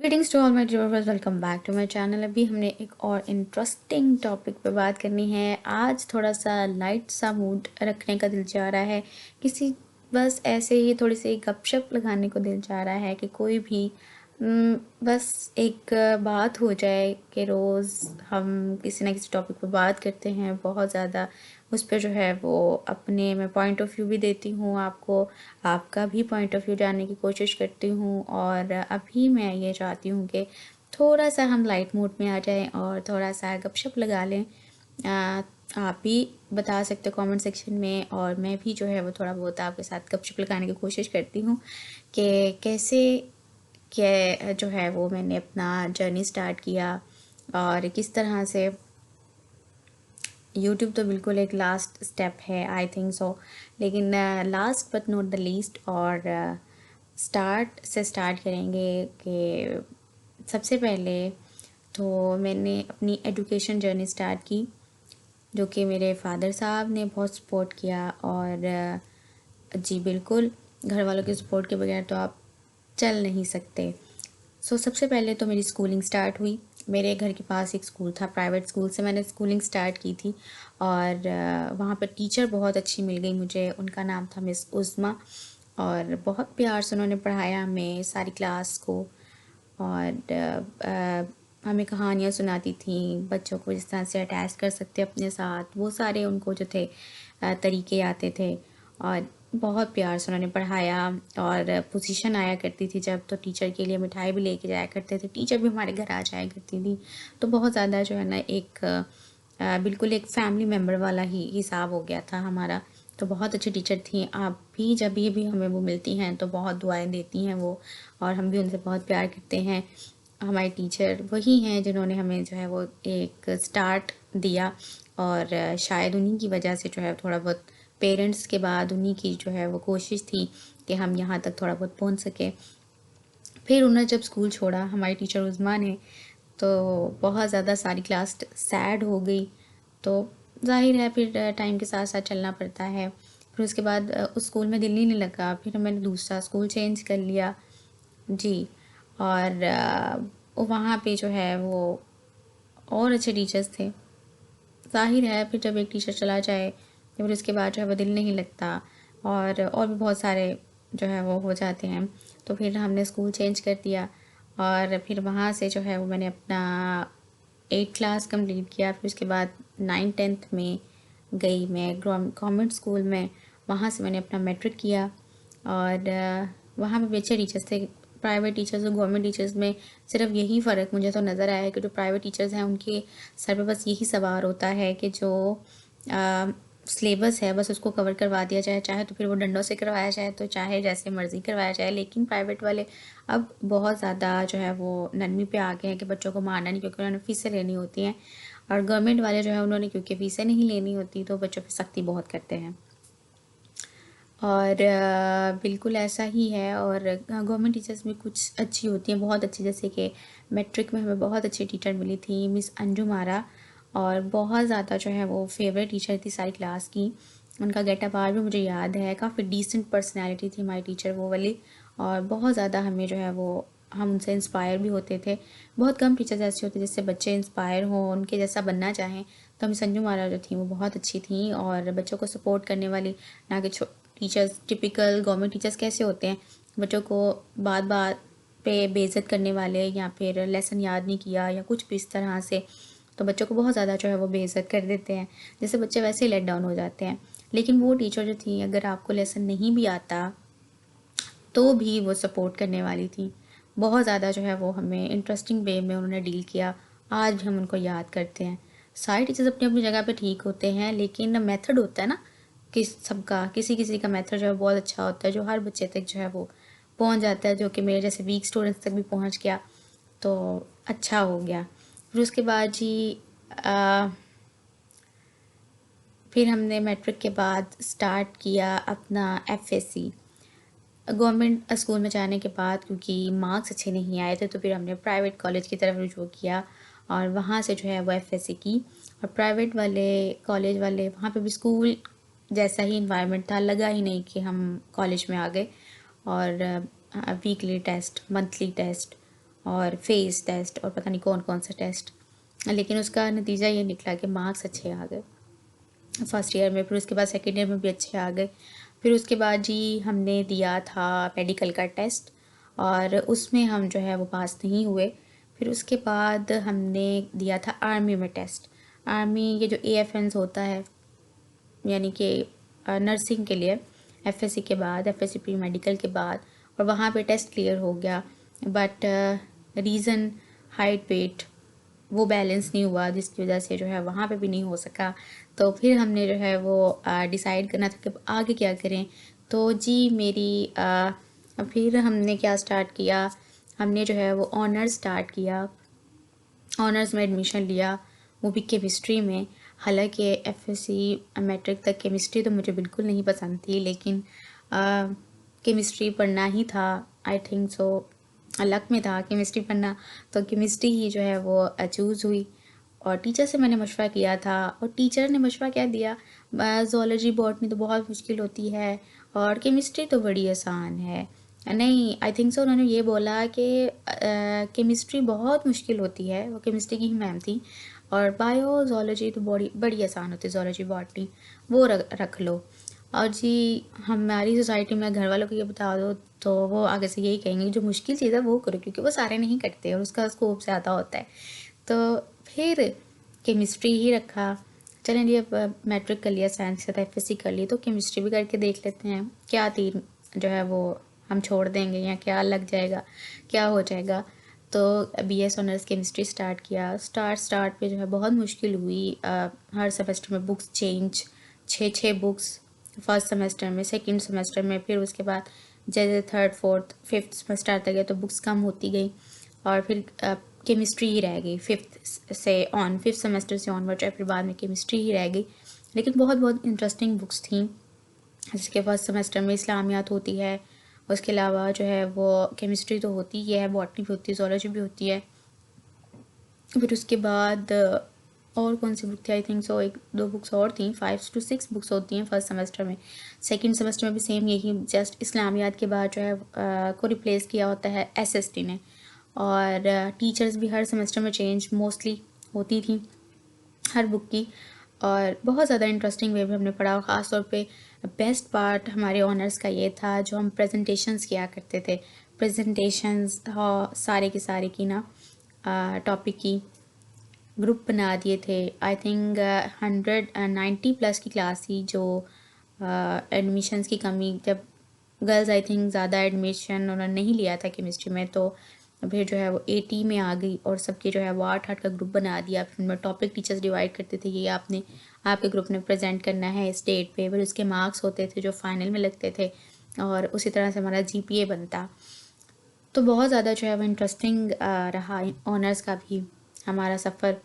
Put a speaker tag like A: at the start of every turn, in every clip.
A: Greetings to all my dear viewers, welcome back to my channel. अभी हमने एक और इंटरेस्टिंग टॉपिक पे बात करनी है। आज थोड़ा सा लाइट सा मूड रखने का दिल चाह रहा है, किसी बस ऐसे ही थोड़ी सी गपशप लगाने को दिल चाह रहा है कि कोई भी बस एक बात हो जाए कि रोज़ हम किसी ना किसी टॉपिक पे बात करते हैं बहुत ज़्यादा। उस पे जो है वो अपने मैं पॉइंट ऑफ व्यू भी देती हूँ आपको, आपका भी पॉइंट ऑफ व्यू जानने की कोशिश करती हूँ। और अभी मैं ये चाहती हूँ कि थोड़ा सा हम लाइट मूड में आ जाएं और थोड़ा सा गपशप लगा लें। आप भी बता सकते हो कमेंट सेक्शन में, और मैं भी जो है वो थोड़ा बहुत आपके साथ गपशप लगाने की कोशिश करती हूँ कि कैसे क्या जो है वो मैंने अपना जर्नी स्टार्ट किया और किस तरह से। यूट्यूब तो बिल्कुल एक लास्ट स्टेप है, आई थिंक सो, लेकिन last but not the least. और स्टार्ट से स्टार्ट करेंगे कि सबसे पहले तो मैंने अपनी एजुकेशन जर्नी स्टार्ट की, जो कि मेरे फादर साहब ने बहुत सपोर्ट किया। और जी बिल्कुल, घर वालों के सपोर्ट के बगैर तो आप चल नहीं सकते। सबसे पहले तो मेरी स्कूलिंग स्टार्ट हुई। मेरे घर के पास एक स्कूल था, प्राइवेट स्कूल से मैंने स्कूलिंग स्टार्ट की थी। और वहाँ पर टीचर बहुत अच्छी मिल गई मुझे, उनका नाम था मिस उज़्मा। और बहुत प्यार से उन्होंने पढ़ाया हमें सारी क्लास को। और हमें कहानियाँ सुनाती थी, बच्चों को जिस तरह से अटैच कर सकते अपने साथ, वो सारे उनको जो थे तरीके आते थे। और बहुत प्यार से उन्होंने पढ़ाया। और पोजीशन आया करती थी जब, तो टीचर के लिए मिठाई भी लेके जाया करते थे, टीचर भी हमारे घर आ जाया करती थी। तो बहुत ज़्यादा जो है ना एक बिल्कुल एक फैमिली मेम्बर वाला ही हिसाब हो गया था हमारा। तो बहुत अच्छी टीचर थी। आप भी जब भी हमें वो मिलती हैं तो बहुत दुआएं देती हैं वो, और हम भी उनसे बहुत प्यार करते हैं। हमारे टीचर वही हैं जिन्होंने हमें जो है वो एक स्टार्ट दिया। और शायद उन्हीं की वजह से जो है थोड़ा बहुत पेरेंट्स के बाद उन्हीं की जो है वो कोशिश थी कि हम यहाँ तक थोड़ा बहुत पहुँच सके। फिर उन्होंने जब स्कूल छोड़ा हमारी टीचर उज़्मा ने, तो बहुत ज़्यादा सारी क्लास सैड हो गई। तो जाहिर है फिर टाइम के साथ साथ चलना पड़ता है। फिर उसके बाद उस स्कूल में दिल ही नहीं लगा, फिर मैंने दूसरा स्कूल चेंज कर लिया जी। और वहाँ पे जो है वो और अच्छे टीचर्स थे। ज़ाहिर है फिर जब एक टीचर चला जाए तो फिर उसके बाद जो है वो दिल नहीं लगता, और भी बहुत सारे जो है वो हो जाते हैं। तो फिर हमने स्कूल चेंज कर दिया, और फिर वहाँ से जो है वो मैंने अपना 8 क्लास कंप्लीट किया। फिर उसके बाद 9th 10th में गई मैं गवर्नमेंट स्कूल में, वहाँ से मैंने अपना मैट्रिक किया। और वहाँ पे भी अच्छे टीचर्स थे। प्राइवेट टीचर्स और गवर्नमेंट टीचर्स में सिर्फ यही फ़र्क मुझे तो नज़र आया है कि जो प्राइवेट टीचर्स हैं उनके सर पे बस यही सवार होता है कि जो सिलेबस है बस उसको कवर करवा दिया जाए, चाहे तो फिर वो डंडों से करवाया जाए तो चाहे जैसे मर्ज़ी करवाया जाए। लेकिन प्राइवेट वाले अब बहुत ज़्यादा जो है वो नरमी पे आ गए हैं कि बच्चों को मारना नहीं, क्योंकि उन्होंने फ़ीसें लेनी होती हैं। और गवर्नमेंट वाले जो है उन्होंने क्योंकि फ़ीसें नहीं लेनी होती तो बच्चों पे सख्ती बहुत करते हैं। और बिल्कुल ऐसा ही है। और गवर्नमेंट टीचर्स भी कुछ अच्छी होती हैं, बहुत अच्छी, जैसे कि मैट्रिक में हमें बहुत अच्छी टीचर मिली थी, मिस अंजुम आरा। और बहुत ज़्यादा जो है वो फेवरेट टीचर थी सारी क्लास की। उनका गेटअप आज भी मुझे याद है, काफ़ी डिसेंट पर्सनैलिटी थी हमारी टीचर वो वाली। और बहुत ज़्यादा हमें जो है वो हम उनसे इंस्पायर भी होते थे। बहुत कम टीचर्स ऐसे होते जिससे बच्चे इंस्पायर हों, उनके जैसा बनना चाहें। तो मिस अंजुम आरा जो थी वो बहुत अच्छी थी और बच्चों को सपोर्ट करने वाली, ना कि टीचर्स टिपिकल गवर्नमेंट टीचर्स कैसे होते हैं, बच्चों को बात बात पे बेइज्जत करने वाले, या फिर लेसन याद नहीं किया या कुछ भी इस तरह से, तो बच्चों को बहुत ज़्यादा जो है वो बेइज्जत कर देते हैं, जिससे बच्चे वैसे ही लेट डाउन हो जाते हैं। लेकिन वो टीचर जो थी, अगर आपको लेसन नहीं भी आता तो भी वो सपोर्ट करने वाली थी। बहुत ज़्यादा जो है वो हमें इंटरेस्टिंग वे में उन्होंने डील किया। आज भी हम उनको याद करते हैं। सारे टीचर्स अपनी अपनी जगह पे ठीक होते हैं, लेकिन मेथड होता है ना सबका, किसी किसी का मेथड जो है बहुत अच्छा होता है, जो हर बच्चे तक जो है वो पहुंच जाता है, जो कि मेरे जैसे वीक स्टूडेंट्स तक भी पहुंच गया, तो अच्छा हो गया। फिर उसके बाद जी आ, फिर हमने मैट्रिक के बाद स्टार्ट किया अपना एफएससी। गवर्नमेंट स्कूल में जाने के बाद क्योंकि मार्क्स अच्छे नहीं आए थे, तो फिर हमने प्राइवेट कॉलेज की तरफ रुजू किया, और वहाँ से जो है वो एफएससी की। और प्राइवेट वाले कॉलेज वाले, वहाँ पे भी स्कूल जैसा ही इन्वायरमेंट था, लगा ही नहीं कि हम कॉलेज में आ गए। और वीकली टेस्ट, मंथली टेस्ट, और फेस टेस्ट और पता नहीं कौन कौन सा टेस्ट, लेकिन उसका नतीजा ये निकला कि मार्क्स अच्छे आ गए फर्स्ट ईयर में। फिर उसके बाद सेकेंड ईयर में भी अच्छे आ गए। फिर उसके बाद जी हमने दिया था मेडिकल का टेस्ट और उसमें हम जो है वो पास नहीं हुए। फिर उसके बाद हमने दिया था आर्मी में टेस्ट। आर्मी ये जो AFNs होता है यानी कि नर्सिंग के लिए, FSC के बाद, FSC प्री मेडिकल के बाद, और वहाँ पे टेस्ट क्लियर हो गया। बट रीज़न हाइट वेट वो बैलेंस नहीं हुआ, जिसकी वजह से जो है वहाँ पे भी नहीं हो सका। तो फिर हमने जो है वो डिसाइड करना था कि आगे क्या करें। तो जी फिर हमने क्या स्टार्ट किया, हमने जो है वो ऑनर्स स्टार्ट किया। ऑनर्स में एडमिशन लिया, वो भी केमिस्ट्री में। हालांकि FSC मैट्रिक तक केमिस्ट्री तो मुझे बिल्कुल नहीं पसंद थी, लेकिन केमिस्ट्री पढ़ना ही था। आई थिंक सो लक में था केमिस्ट्री पढ़ना, तो केमिस्ट्री ही जो है वो चूज़ हुई। और टीचर से मैंने मशवरा किया था और टीचर ने मशवरा क्या दिया, ज़ूलॉजी बॉटनी तो बहुत मुश्किल होती है और केमिस्ट्री तो बड़ी आसान है। नहीं, आई थिंक सो उन्होंने ये बोला कि केमिस्ट्री बहुत मुश्किल होती है, वो केमिस्ट्री की ही मैम थी, और बायो ज़ूलॉजी तो बड़ी बड़ी आसान होती है, ज़ूलॉजी बॉटनी वो रख लो। और जी हमारी सोसाइटी में घर वालों को ये बता दो तो वो आगे से यही कहेंगे जो मुश्किल चीज़ है वो करो, क्योंकि वो सारे नहीं करते और उसका स्कोप ज़्यादा होता है। तो फिर केमिस्ट्री ही रखा। चलें जी, अब मैट्रिक कर लिया, साइंस के साथ FSC कर ली, तो केमिस्ट्री भी करके देख लेते हैं क्या तीर जो है वो हम छोड़ देंगे या क्या लग जाएगा, क्या हो जाएगा। तो BS ऑनर्स केमिस्ट्री स्टार्ट किया। स्टार्ट पे जो है बहुत मुश्किल हुई। हर सेमेस्टर में books change, 6 books first semester में, सेकंड सेमेस्टर में, फिर उसके बाद जैसे थर्ड फोर्थ फिफ्थ सेमेस्टर आता गया तो बुक्स कम होती गई और फिर केमिस्ट्री ही रह गई। फिफ्थ सेमेस्टर से ऑनवर्ड फिर बाद में केमिस्ट्री ही रह गई। लेकिन बहुत बहुत इंटरेस्टिंग बुक्स थी। जिसके फर्स्ट सेमेस्टर में इस्लामियात होती है, उसके अलावा जो है वो केमिस्ट्री तो होती ही है, बॉटनी भी होती है, ज़ूलॉजी भी होती है। फिर उसके बाद और कौन सी बुक थी, आई थिंक सो 1-2 बुक्स और थी, 5 to 6 बुक्स होती हैं फर्स्ट सेमेस्टर में। सेकंड सेमेस्टर में भी सेम यही, जस्ट इस्लामियात के बाद जो है को रिप्लेस किया होता है SST ने। और टीचर्स भी हर सेमेस्टर में चेंज मोस्टली होती थी हर बुक की। और बहुत ज़्यादा इंटरेस्टिंग वे में हमने पढ़ा, और ख़ास तौर पे बेस्ट पार्ट हमारे ऑनर्स का ये था जो हम प्रेजेंटेशंस किया करते थे। प्रेजेंटेशंस सारे के सारे की ना टॉपिक की ग्रुप बना दिए थे। आई थिंक 190 प्लस की क्लास थी। जो एडमिशन्स की कमी, जब गर्ल्स आई थिंक ज़्यादा एडमिशन उन्होंने नहीं लिया था केमिस्ट्री में, तो फिर जो है वो 80 में आ गई और सबके जो है वो 8-8 का ग्रुप बना दिया। फिर उनमें टॉपिक टीचर्स डिवाइड करते थे, ये आपने आपके ग्रुप ने प्रेजेंट करना है इस डेट पे। फिर उसके मार्क्स होते थे जो फाइनल में लगते थे और उसी तरह से हमारा GPA बनता। तो बहुत ज़्यादा जो है वो इंटरेस्टिंग रहा ऑनर्स का भी हमारा सफ़र।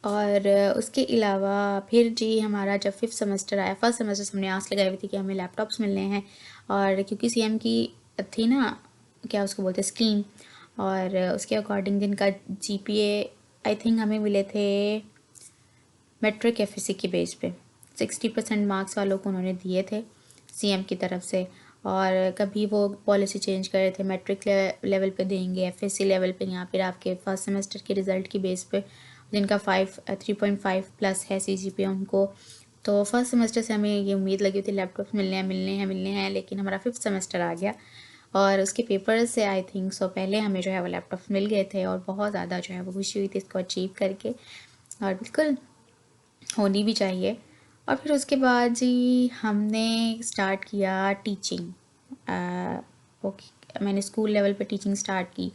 A: और उसके अलावा फिर जी हमारा जब फिफ्थ सेमेस्टर आया, फर्स्ट सेमेस्टर से हमने आस लगाई हुई थी कि हमें लैपटॉप्स मिलने हैं, और क्योंकि CM की थी ना, क्या उसको बोलते हैं, स्कीम, और उसके अकॉर्डिंग जिनका GPA आई थिंक हमें मिले थे मैट्रिक FSC की बेस पे 60% मार्क्स वालों को उन्होंने दिए थे CM की तरफ से। और कभी वो पॉलिसी चेंज कर रहे थे, मैट्रिक लेवल पे देंगे, FSC लेवल पे, या फिर आपके फर्स्ट सेमेस्टर के रिज़ल्ट की बेस पे जिनका 3.5 प्लस है CGPA उनको। तो फर्स्ट सेमेस्टर से हमें ये उम्मीद लगी थी लैपटॉप मिलने हैं, लेकिन हमारा फिफ्थ सेमेस्टर आ गया और उसके पेपर से आई थिंक सो पहले हमें जो है वो लैपटॉप मिल गए थे, और बहुत ज़्यादा जो है वो खुशी हुई थी इसको अचीव करके, और बिल्कुल होनी भी चाहिए। और फिर उसके बाद जी हमने स्टार्ट किया टीचिंग। ओके, मैंने स्कूल लेवल पे टीचिंग स्टार्ट की,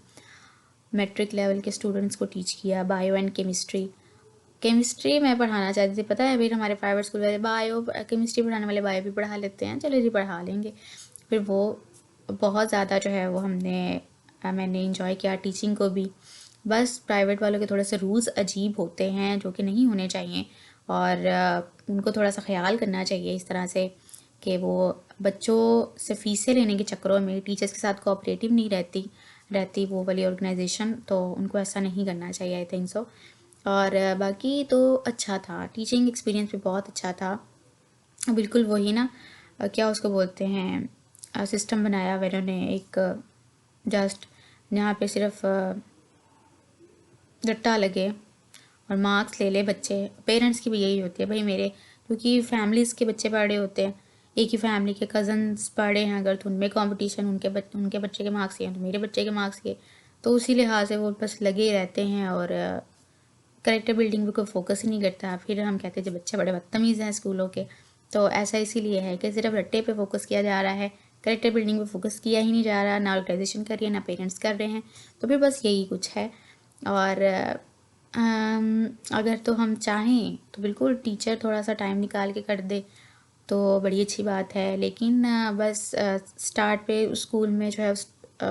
A: मैट्रिक लेवल के स्टूडेंट्स को टीच किया बायो एंड केमिस्ट्री मैं पढ़ाना चाहती थी। पता है, फिर हमारे प्राइवेट स्कूल वाले बायो केमिस्ट्री पढ़ाने वाले बायो भी पढ़ा लेते हैं, चलो जी पढ़ा लेंगे। फिर वो बहुत ज़्यादा जो है वो मैंने इंजॉय किया टीचिंग को भी। बस प्राइवेट वालों के थोड़े से रूल्स अजीब होते हैं जो कि नहीं होने चाहिए, और उनको थोड़ा सा ख्याल करना चाहिए इस तरह से कि वो बच्चों से फ़ीसें लेने के चक्करों में टीचर्स के साथ कोऑपरेटिव नहीं रहती वो वाली ऑर्गेनाइजेशन, तो उनको ऐसा नहीं करना चाहिए आई थिंक सो। और बाकी तो अच्छा था, टीचिंग एक्सपीरियंस भी बहुत अच्छा था। बिल्कुल वही ना, क्या उसको बोलते हैं, सिस्टम बनाया हुआ इन्होंने एक, जस्ट जहाँ पे सिर्फ रट्टा लगे और मार्क्स ले ले बच्चे। पेरेंट्स की भी यही होती है भाई मेरे, क्योंकि फैमिलीज़ के बच्चे पढ़े होते हैं, एक ही फैमिली के कज़न्स पढ़े हैं अगर, तो उनमें कंपटीशन, उनके बच्चे के मार्क्स ये हैं तो मेरे बच्चे के मार्क्स ये, तो उसी लिहाज से वो बस लगे ही रहते हैं और करेक्टर बिल्डिंग पे कोई फोकस ही नहीं करता। फिर हम कहते हैं जब बच्चे बड़े बदतमीज़ हैं स्कूलों के, तो ऐसा इसीलिए है कि सिर्फ रट्टे पे फोकस किया जा रहा है, करेक्टर बिल्डिंग पे फोकस किया ही नहीं जा रहा, ना ऑर्गेनाइजेशन कर रही है ना पेरेंट्स कर रहे हैं। तो फिर बस यही कुछ है। और अगर तो हम चाहें तो बिल्कुल टीचर थोड़ा सा टाइम निकाल के कर दे तो बड़ी अच्छी बात है, लेकिन बस स्टार्ट पे स्कूल में जो है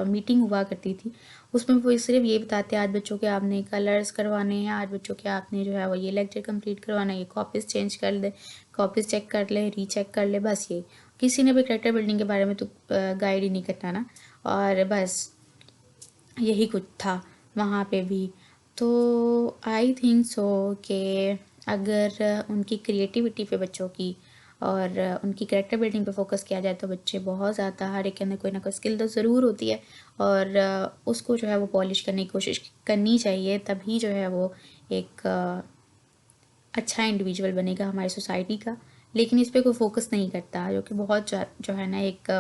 A: मीटिंग हुआ करती थी, उसमें वो सिर्फ ये बताते आज बच्चों के आपने कलर्स करवाने हैं, आज बच्चों के आपने जो है वो ये लेक्चर कंप्लीट करवाना है, ये कॉपीज़ चेंज कर दे, कॉपीज़ चेक कर ले, रीचेक कर ले, बस ये। किसी ने भी करेक्टर बिल्डिंग के बारे में तो गाइड ही नहीं करना ना। और बस यही कुछ था वहाँ पे भी। तो आई थिंक सो कि अगर उनकी क्रिएटिविटी पे बच्चों की और उनकी कैरेक्टर बिल्डिंग पे फोकस किया जाए तो बच्चे बहुत ज़्यादा, हर एक के अंदर कोई ना कोई स्किल तो ज़रूर होती है और उसको जो है वो पॉलिश करने की कोशिश करनी चाहिए, तभी जो है वो एक अच्छा इंडिविजुअल बनेगा हमारी सोसाइटी का। लेकिन इस पर कोई फोकस नहीं करता, जो कि बहुत जो है ना एक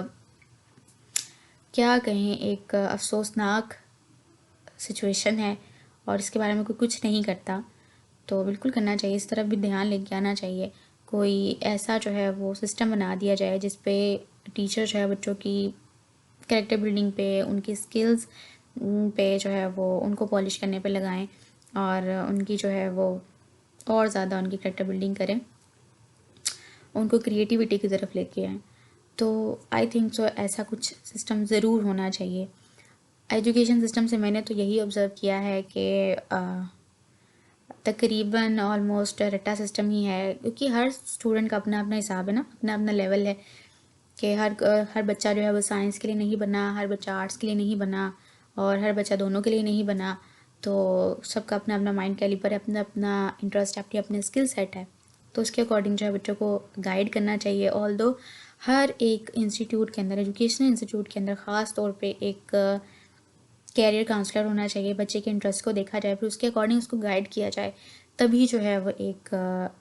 A: क्या कहें, एक अफसोसनाक सिचुएशन है और इसके बारे में कोई कुछ नहीं करता। तो बिल्कुल करना चाहिए, इस तरफ भी ध्यान लेके आना चाहिए। कोई ऐसा जो है वो सिस्टम बना दिया जाए जिस पे टीचर जो है बच्चों की कैरेक्टर बिल्डिंग पे, उनकी स्किल्स पे जो है वो उनको पॉलिश करने पे लगाएं और उनकी जो है वो और ज़्यादा उनकी कैरेक्टर बिल्डिंग करें, उनको क्रिएटिविटी की तरफ लेके आएँ। तो आई थिंक सो ऐसा कुछ सिस्टम ज़रूर होना चाहिए। एजुकेशन सिस्टम से मैंने तो यही ऑब्ज़र्व किया है कि तकरीबन ऑलमोस्ट रट्टा सिस्टम ही है, क्योंकि हर स्टूडेंट का अपना अपना हिसाब है ना, अपना अपना लेवल है कि हर बच्चा जो है वो साइंस के लिए नहीं बना, हर बच्चा आर्ट्स के लिए नहीं बना और हर बच्चा दोनों के लिए नहीं बना। तो सबका अपना अपना माइंड कैलिपर है, अपना अपना इंटरेस्ट है, अपनी अपनी स्किल सेट है, तो उसके अकॉर्डिंग जो है बच्चों को गाइड करना चाहिए। ऑल्दो हर एक इंस्टीट्यूट के अंदर, एजुकेशनल इंस्टीट्यूट के अंदर ख़ास तौर पे एक कैरियर काउंसलर होना चाहिए, बच्चे के इंटरेस्ट को देखा जाए, फिर उसके अकॉर्डिंग उसको गाइड किया जाए, तभी जो है वो एक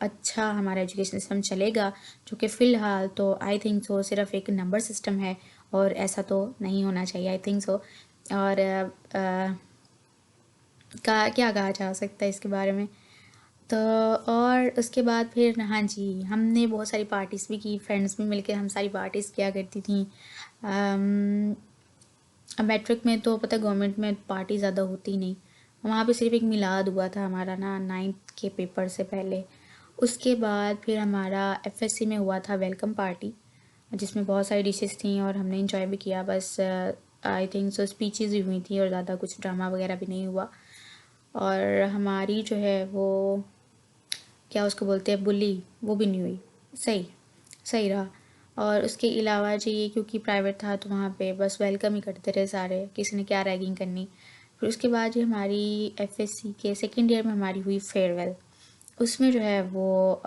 A: अच्छा हमारा एजुकेशन सिस्टम चलेगा। जो कि फ़िलहाल तो आई थिंक सो सिर्फ एक नंबर सिस्टम है और ऐसा तो नहीं होना चाहिए, आई थिंक सो। और क्या कहा जा सकता है इसके बारे में। तो और उसके बाद फिर हाँ जी, हमने बहुत सारी पार्टीज़ भी की, फ्रेंड्स भी मिलके हम सारी पार्टीज़ किया करती थी। अब मैट्रिक में तो पता है गवर्नमेंट में पार्टी ज़्यादा होती नहीं, वहाँ पे सिर्फ एक मिलाद हुआ था हमारा ना 9th के पेपर से पहले। उसके बाद फिर हमारा एफएससी में हुआ था वेलकम पार्टी, जिसमें बहुत सारी डिशेस थी और हमने इंजॉय भी किया। बस आई थिंक सो स्पीचेस भी हुई थी और ज़्यादा कुछ ड्रामा वगैरह भी नहीं हुआ। और हमारी जो है वो क्या उसको बोलते हैं बुली, वो भी नहीं हुई। सही सही रहा। और उसके अलावा जी ये क्योंकि प्राइवेट था तो वहाँ पे बस वेलकम ही करते रहे सारे, किसी ने क्या रैगिंग करनी। फिर उसके बाद जी हमारी एफएससी के सेकेंड ईयर में हमारी हुई फेयरवेल, उसमें जो है वो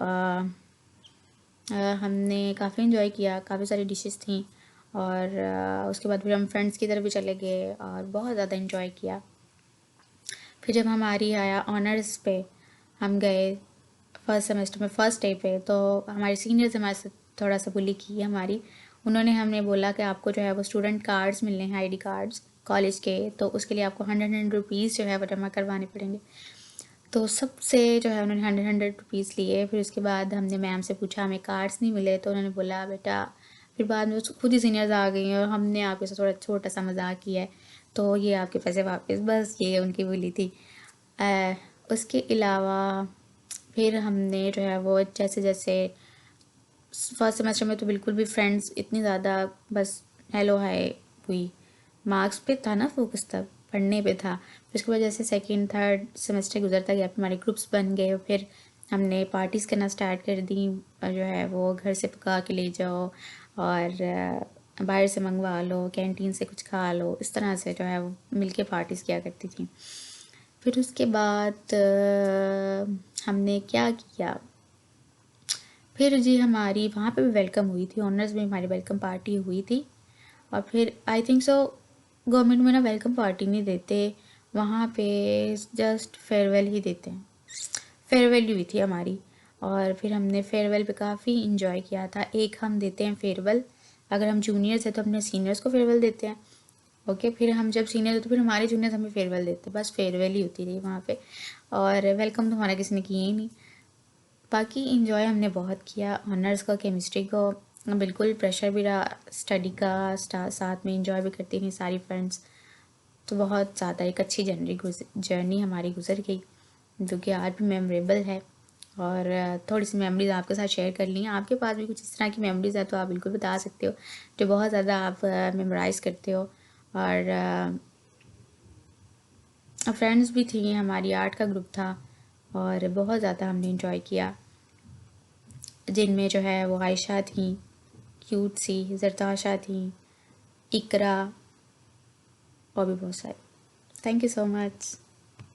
A: हमने काफ़ी इन्जॉय किया, काफ़ी सारी डिशेस थी और उसके बाद फिर हम फ्रेंड्स की तरफ भी चले गए और बहुत ज़्यादा इन्जॉय किया। फिर जब हमारी आया ऑनर्स पे, हम गए फर्स्ट सेमेस्टर में फर्स्ट डे पे, तो हमारे सीनियर्स हमारे साथ थोड़ा सा बुली की हमारी। उन्होंने हमने बोला कि आपको जो है वो स्टूडेंट कार्ड्स मिलने हैं, आईडी कार्ड्स कॉलेज के, तो उसके लिए आपको 100 रुपीज़ जो है वो जमा करवाने पड़ेंगे। तो सबसे जो है उन्होंने 100 रुपीज़ लिए। फिर उसके बाद हमने मैम से पूछा हमें कार्ड्स नहीं मिले, तो उन्होंने बोला बेटा, फिर बाद में खुद ही सीनियर्स आ गई और हमने आपके साथ थोड़ा छोटा सा मजाक किया है, तो ये आपके पैसे वापस, बस ये उनकी बोली थी। उसके अलावा फिर हमने जो है वो जैसे जैसे फर्स्ट सेमेस्टर में तो बिल्कुल भी फ्रेंड्स इतनी ज़्यादा बस हेलो हाय हुई, मार्क्स पे था ना फोकस, तब पढ़ने पे था। फिर उसके बाद जैसे सेकंड थर्ड सेमेस्टर गुजरता गया, फिर हमारे ग्रुप्स बन गए, फिर हमने पार्टीज़ करना स्टार्ट कर दी, जो है वो घर से पका के ले जाओ और बाहर से मंगवा लो, कैंटीन से कुछ खा लो, इस तरह से जो है वो मिल के पार्टीज़ किया करती थी। फिर उसके बाद हमने क्या किया, फिर जी हमारी वहाँ पे भी वेलकम हुई थी, ऑनर्स में हमारी वेलकम पार्टी हुई थी। और फिर आई थिंक सो गवर्नमेंट में ना वेलकम पार्टी नहीं देते, वहाँ पे जस्ट फेयरवेल ही देते हैं। फेयरवेल हुई थी हमारी, और फिर हमने फेयरवेल पे काफ़ी इंजॉय किया था। एक हम देते हैं फेयरवेल, अगर हम जूनियर्स हैं तो अपने सीनियर्स को फेयरवेल देते हैं। ओके, फिर हम जब सीनियर होते फिर हमारे जूनियर्स हमें फेयरवेल देते, बस फेयरवेल ही होती रही वहाँ पे, और वेलकम तो हमारा किसी ने किया ही नहीं। बाकी इंजॉय हमने बहुत किया ऑनर्स का, केमिस्ट्री को बिल्कुल प्रेशर भी रहा स्टडी का, साथ में इंजॉय भी करती थी सारी फ्रेंड्स। तो बहुत ज़्यादा एक अच्छी जर्नी हमारी गुजर गई, जो कि आज भी मेमोरेबल है। और थोड़ी सी मेमोरीज आपके साथ शेयर कर ली हैं। आपके पास भी कुछ इस तरह की मेमोरीज है तो आप बिल्कुल बता सकते हो, जो बहुत ज़्यादा आप मेमोराइज़ करते हो। और फ्रेंड्स भी थी, हमारी आर्ट का ग्रुप था, और बहुत ज़्यादा हमने इंजॉय किया, जिनमें जो है वो आयशा थी क्यूट सी, जरताशा थी, इकरा, और भी बहुत सारे। Thank you so much.